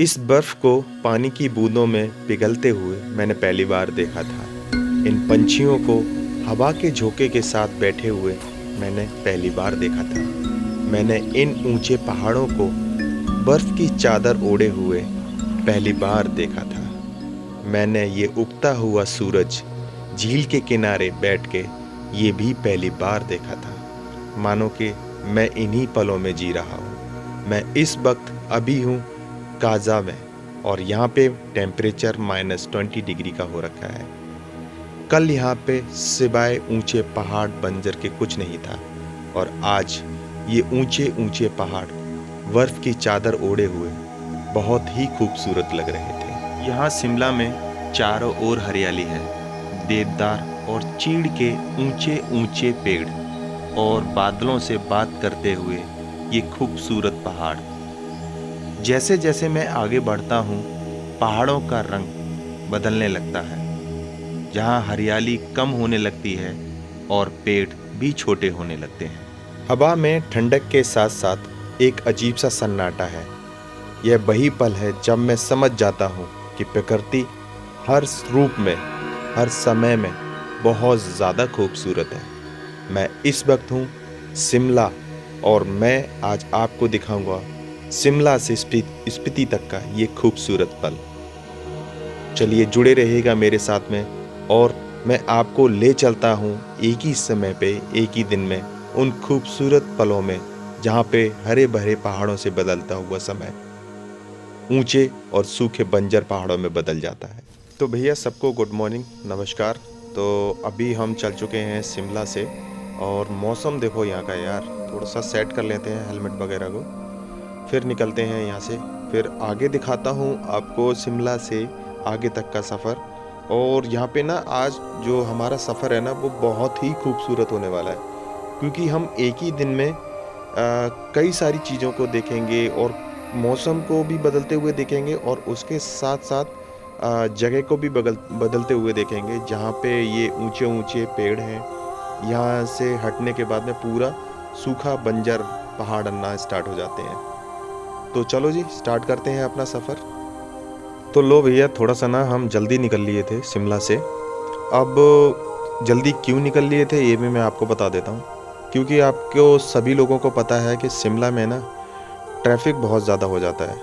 इस बर्फ को पानी की बूंदों में पिघलते हुए मैंने पहली बार देखा था। इन पंछियों को हवा के झोंके के साथ बैठे हुए मैंने पहली बार देखा था। मैंने इन ऊंचे पहाड़ों को बर्फ की चादर ओढ़े हुए पहली बार देखा था। मैंने ये उगता हुआ सूरज झील के किनारे बैठ के ये भी पहली बार देखा था। मानो कि मैं इन्हीं पलों में जी रहा हूँ। मैं इस वक्त अभी हूँ काजा में और यहाँ पे टेम्परेचर -20 डिग्री का हो रखा है। कल यहाँ पे सिवाय ऊंचे पहाड़ बंजर के कुछ नहीं था और आज ये ऊंचे ऊंचे पहाड़ बर्फ की चादर ओढ़े हुए बहुत ही खूबसूरत लग रहे थे। यहाँ शिमला में चारों ओर हरियाली है। देवदार और चीड़ के ऊंचे ऊंचे पेड़ और बादलों से बात करते हुए ये खूबसूरत पहाड़। जैसे जैसे मैं आगे बढ़ता हूँ पहाड़ों का रंग बदलने लगता है। जहाँ हरियाली कम होने लगती है और पेड़ भी छोटे होने लगते हैं। हवा में ठंडक के साथ साथ एक अजीब सा सन्नाटा है। यह वही पल है जब मैं समझ जाता हूँ कि प्रकृति हर रूप में, हर समय में बहुत ज़्यादा खूबसूरत है। मैं इस वक्त हूँ शिमला और मैं आज आपको दिखाऊंगा शिमला से स्पीति तक का ये खूबसूरत पल। चलिए जुड़े रहिएगा मेरे साथ में और मैं आपको ले चलता हूँ एक ही समय पे, एक ही दिन में उन खूबसूरत पलों में जहाँ पे हरे भरे पहाड़ों से बदलता हुआ समय ऊंचे और सूखे बंजर पहाड़ों में बदल जाता है। तो भैया सबको गुड मॉर्निंग, नमस्कार। तो अभी हम चल चुके हैं शिमला से और मौसम देखो यहाँ का यार, थोड़ा सा सेट कर लेते हैं हेलमेट वगैरह को, फिर निकलते हैं यहाँ से। फिर आगे दिखाता हूँ आपको शिमला से आगे तक का सफ़र। और यहाँ पे ना आज जो हमारा सफ़र है ना वो बहुत ही खूबसूरत होने वाला है, क्योंकि हम एक ही दिन में कई सारी चीज़ों को देखेंगे और मौसम को भी बदलते हुए देखेंगे और उसके साथ साथ जगह को भी बदलते हुए देखेंगे। जहाँ पे ये ऊंचे ऊंचे पेड़ हैं, यहाँ से हटने के बाद में पूरा सूखा बंजर पहाड़ बनना स्टार्ट हो जाते हैं। तो चलो जी स्टार्ट करते हैं अपना सफ़र। तो लो भैया, थोड़ा सा ना हम जल्दी निकल लिए थे शिमला से। अब जल्दी क्यों निकल लिए थे ये भी मैं आपको बता देता हूँ। क्योंकि आपको सभी लोगों को पता है कि शिमला में ना ट्रैफिक बहुत ज़्यादा हो जाता है,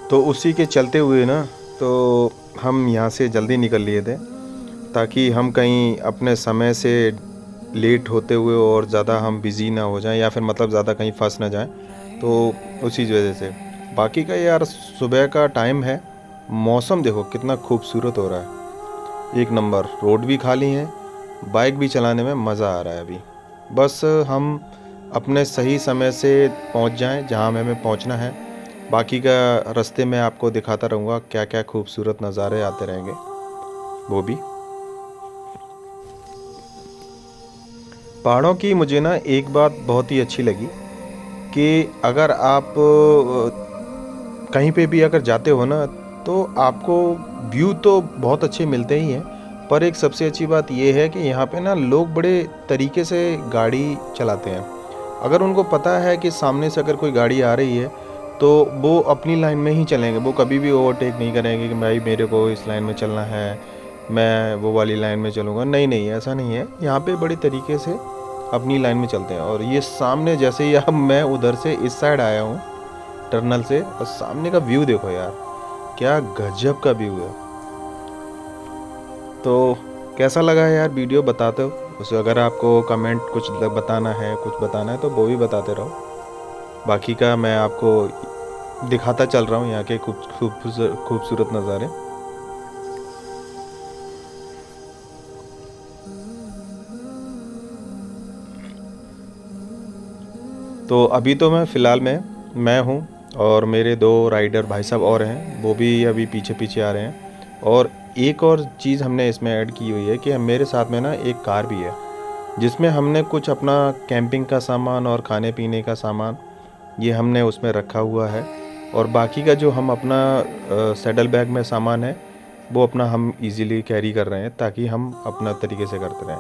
तो उसी के चलते हुए ना तो हम यहाँ से जल्दी निकल लिए थे ताकि हम कहीं अपने समय से लेट होते हुए और ज़्यादा हम बिज़ी ना हो जाएं या फिर मतलब ज़्यादा कहीं फंस ना जाएं। तो उसी वजह से बाकी का यार सुबह का टाइम है, मौसम देखो कितना खूबसूरत हो रहा है, एक नंबर। रोड भी खाली है, बाइक भी चलाने में मज़ा आ रहा है। अभी बस हम अपने सही समय से पहुंच जाएं जहां हमें पहुंचना है। बाकी का रास्ते में आपको दिखाता रहूँगा, क्या क्या खूबसूरत नज़ारे आते रहेंगे वो भी। पहाड़ों की मुझे ना एक बात बहुत ही अच्छी लगी कि अगर आप कहीं पे भी अगर जाते हो ना तो आपको व्यू तो बहुत अच्छे मिलते ही हैं, पर एक सबसे अच्छी बात ये है कि यहाँ पे ना लोग बड़े तरीके से गाड़ी चलाते हैं। अगर उनको पता है कि सामने से अगर कोई गाड़ी आ रही है तो वो अपनी लाइन में ही चलेंगे, वो कभी भी ओवरटेक नहीं करेंगे कि भाई मेरे को इस लाइन में चलना है, मैं वो वाली लाइन में चलूँगा। नहीं नहीं, ऐसा नहीं है। यहाँ पे बड़े तरीके से अपनी लाइन में चलते हैं। और ये सामने जैसे ही अब मैं उधर से इस साइड आया हूँ टर्नल से, और सामने का व्यू देखो यार, क्या गजब का व्यू है। तो कैसा लगा है यार वीडियो, बताते हो उसे। अगर आपको कमेंट कुछ बताना है, कुछ बताना है तो वो भी बताते रहो। बाकी का मैं आपको दिखाता चल रहा हूँ यहाँ के खूबसूरत नज़ारे। तो अभी तो मैं फ़िलहाल मैं हूँ और मेरे 2 राइडर भाई साहब और हैं, वो भी अभी पीछे पीछे आ रहे हैं। और एक और चीज़ हमने इसमें ऐड की हुई है कि मेरे साथ में ना एक कार भी है, जिसमें हमने कुछ अपना कैंपिंग का सामान और खाने पीने का सामान ये हमने उसमें रखा हुआ है। और बाकी का जो हम अपना सैडल बैग में सामान है वो अपना हम इजीली कैरी कर रहे हैं ताकि हम अपना तरीके से करते रहें।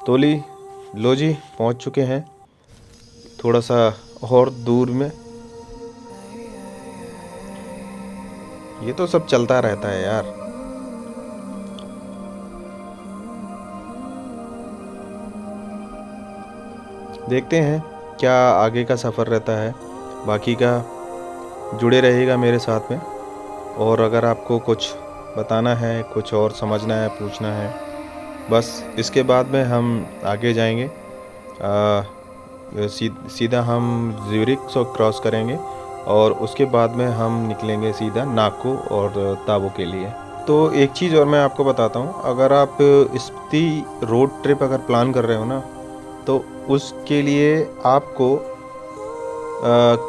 तो लो जी पहुंच चुके हैं थोड़ा सा और दूर में। ये तो सब चलता रहता है यार। देखते हैं क्या आगे का सफ़र रहता है। बाकी का जुड़े रहेगा मेरे साथ में। और अगर आपको कुछ बताना है, कुछ और समझना है, पूछना है, बस इसके बाद में हम आगे जाएंगे। सीधा हम ज्यूरिख से क्रॉस करेंगे और उसके बाद में हम निकलेंगे सीधा नाको और ताबो के लिए। तो एक चीज़ और मैं आपको बताता हूँ, अगर आप स्पीति रोड ट्रिप अगर प्लान कर रहे हो ना, तो उसके लिए आपको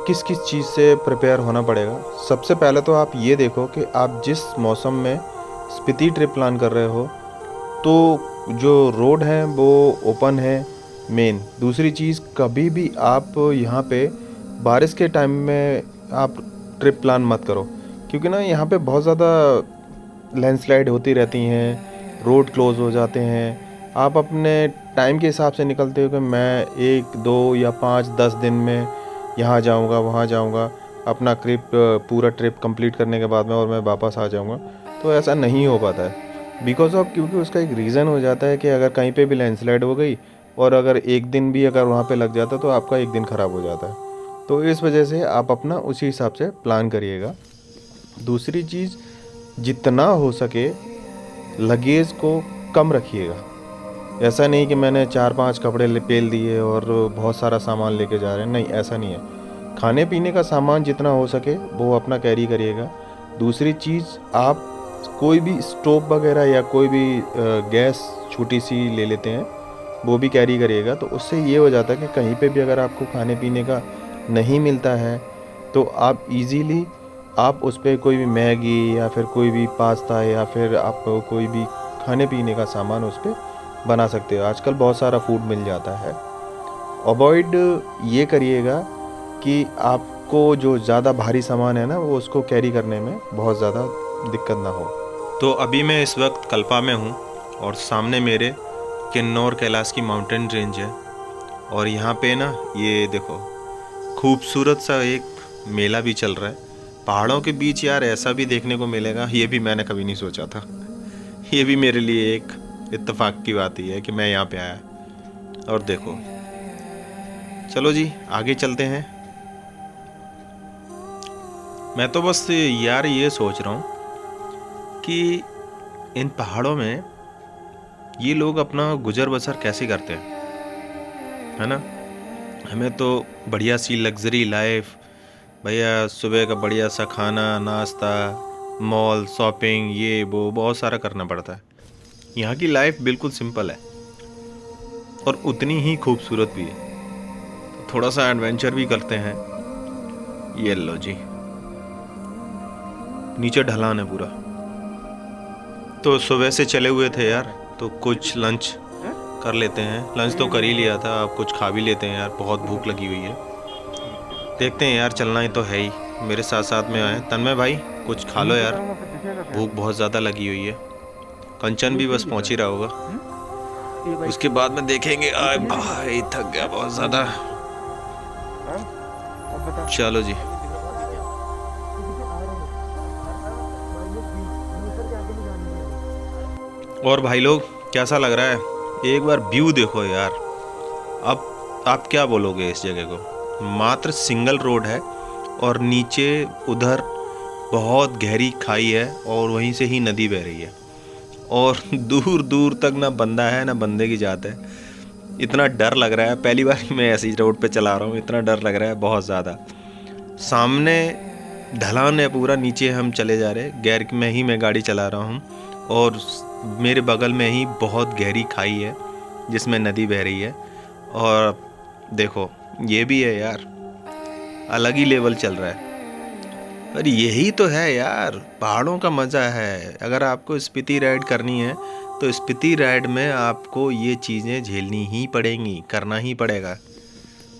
किस किस चीज़ से प्रिपेयर होना पड़ेगा। सबसे पहले तो आप ये देखो कि आप जिस मौसम में स्पीति ट्रिप प्लान कर रहे हो तो जो रोड है वो ओपन है मेन। दूसरी चीज़, कभी भी आप यहाँ पे बारिश के टाइम में आप ट्रिप प्लान मत करो, क्योंकि ना यहाँ पे बहुत ज़्यादा लैंडस्लाइड होती रहती हैं, रोड क्लोज़ हो जाते हैं। आप अपने टाइम के हिसाब से निकलते हो कि मैं 1, 2 या 5, 10 दिन में यहाँ जाऊँगा, वहाँ जाऊँगा, अपना पूरा ट्रिप कंप्लीट करने के बाद में और मैं वापस आ जाऊँगा, तो ऐसा नहीं हो पाता है। बिकॉज़ ऑफ, क्योंकि उसका एक रीज़न हो जाता है कि अगर कहीं पे भी लैंडस्लाइड हो गई और अगर एक दिन भी अगर वहाँ पे लग जाता तो आपका एक दिन ख़राब हो जाता है। तो इस वजह से आप अपना उसी हिसाब से प्लान करिएगा। दूसरी चीज़, जितना हो सके लगेज को कम रखिएगा। ऐसा नहीं कि मैंने 4-5 कपड़े पेल दिए और बहुत सारा सामान लेके जा रहे हैं, नहीं, ऐसा नहीं है। खाने पीने का सामान जितना हो सके वो अपना कैरी करिएगा। दूसरी चीज़, आप कोई भी स्टोव वगैरह या कोई भी गैस छोटी सी ले लेते हैं, वो भी कैरी करिएगा। तो उससे ये हो जाता है कि कहीं पे भी अगर आपको खाने पीने का नहीं मिलता है तो आप इजीली आप उस पर कोई भी मैगी या फिर कोई भी पास्ता या फिर आप कोई भी खाने पीने का सामान उस पर बना सकते हो। आजकल बहुत सारा फूड मिल जाता है। अवॉइड ये करिएगा कि आपको जो ज़्यादा भारी सामान है ना, वो उसको कैरी करने में बहुत ज़्यादा दिक्कत ना हो। तो अभी मैं इस वक्त कल्पा में हूँ और सामने मेरे किन्नौर कैलाश की माउंटेन रेंज है। और यहाँ पे ना ये देखो खूबसूरत सा एक मेला भी चल रहा है पहाड़ों के बीच। यार ऐसा भी देखने को मिलेगा, ये भी मैंने कभी नहीं सोचा था। ये भी मेरे लिए एक इत्तेफाक की बात ही है कि मैं यहाँ पे आया। और देखो, चलो जी आगे चलते हैं। मैं तो बस यार ये सोच रहा हूँ कि इन पहाड़ों में ये लोग अपना गुजर बसर कैसे करते हैं, है ना। हमें तो बढ़िया सी लग्जरी लाइफ, भैया सुबह का बढ़िया सा खाना, नाश्ता, मॉल, शॉपिंग, ये वो बहुत सारा करना पड़ता है। यहाँ की लाइफ बिल्कुल सिंपल है और उतनी ही खूबसूरत भी है। तो थोड़ा सा एडवेंचर भी करते हैं। ये लो जी, नीचे ढलान है पूरा। तो सुबह से चले हुए थे यार, तो कुछ लंच कर लेते हैं। लंच तो कर ही लिया था, अब कुछ खा भी लेते हैं यार, बहुत भूख लगी हुई है। देखते हैं यार, चलना ही तो है ही। मेरे साथ साथ में आए तन्मय भाई, कुछ खा लो यार, भूख बहुत ज़्यादा लगी हुई है। कंचन भी बस पहुंच ही रहा होगा, उसके बाद में देखेंगे। आए भाई, थक गया बहुत ज़्यादा। चलो जी। और भाई लोग, कैसा लग रहा है? एक बार व्यू देखो यार। अब आप क्या बोलोगे इस जगह को? मात्र सिंगल रोड है और नीचे उधर बहुत गहरी खाई है और वहीं से ही नदी बह रही है और दूर दूर तक ना बंदा है ना बंदे की जात है। इतना डर लग रहा है, पहली बार मैं ऐसी रोड पे चला रहा हूँ, इतना डर लग रहा है बहुत ज़्यादा। सामने ढलान है पूरा, नीचे हम चले जा रहे, गैर में ही मैं गाड़ी चला रहा हूँ और मेरे बगल में ही बहुत गहरी खाई है जिसमें नदी बह रही है। और देखो ये भी है यार, अलग ही लेवल चल रहा है। पर यही तो है यार, पहाड़ों का मज़ा है। अगर आपको स्पीति राइड करनी है तो स्पीति राइड में आपको ये चीज़ें झेलनी ही पड़ेंगी, करना ही पड़ेगा।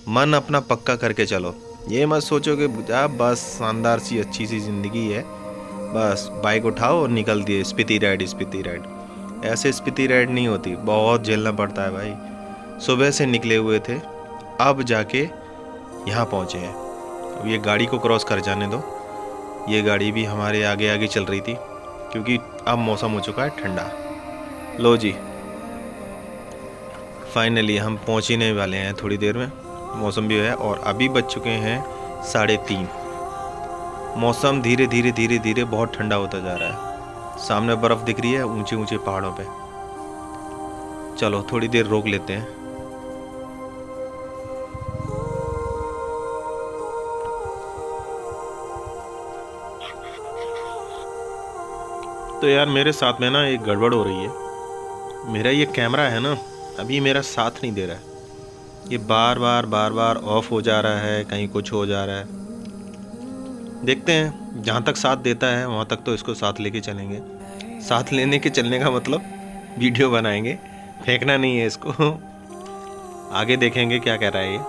मन अपना पक्का करके चलो। ये मत सोचो कि आप बस शानदार सी अच्छी सी ज़िंदगी है, बस बाइक उठाओ और निकल दिए स्पीति राइड स्पीति राइड। ऐसे स्पीति राइड नहीं होती, बहुत झेलना पड़ता है भाई। सुबह से निकले हुए थे, अब जाके यहाँ पहुँचे हैं। अब ये गाड़ी को क्रॉस कर जाने दो ये गाड़ी भी हमारे आगे आगे चल रही थी क्योंकि अब मौसम हो चुका है ठंडा। लो जी, फाइनली हम पहुंचने वाले हैं थोड़ी देर में। मौसम भी है और अभी बज चुके हैं 3:30। मौसम धीरे धीरे धीरे धीरे बहुत ठंडा होता जा रहा है। सामने बर्फ़ दिख रही है ऊंचे ऊंचे पहाड़ों पे। चलो थोड़ी देर रोक लेते हैं। तो यार मेरे साथ में ना एक गड़बड़ हो रही है। मेरा ये कैमरा है ना, अभी मेरा साथ नहीं दे रहा है। ये बार बार ऑफ हो जा रहा है, कहीं कुछ हो जा रहा है। देखते हैं, जहाँ तक साथ देता है वहाँ तक तो इसको साथ लेके चलेंगे। साथ लेने के चलने का मतलब वीडियो बनाएंगे, फेंकना नहीं है इसको। आगे देखेंगे क्या कह रहा है ये,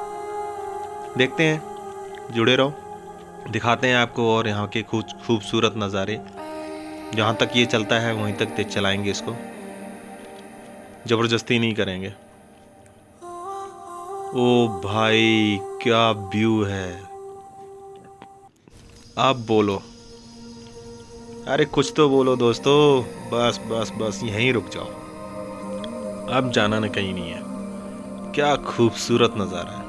देखते हैं। जुड़े रहो, दिखाते हैं आपको और यहाँ के खूबसूरत नज़ारे। जहाँ तक ये चलता है वहीं तक तेज चलाएंगे इसको, ज़बरदस्ती नहीं करेंगे। ओ भाई क्या व्यू है, आप बोलो, अरे कुछ तो बोलो दोस्तों। बस बस बस यहीं रुक जाओ, अब जाना न कहीं नहीं है। क्या खूबसूरत नज़ारा है।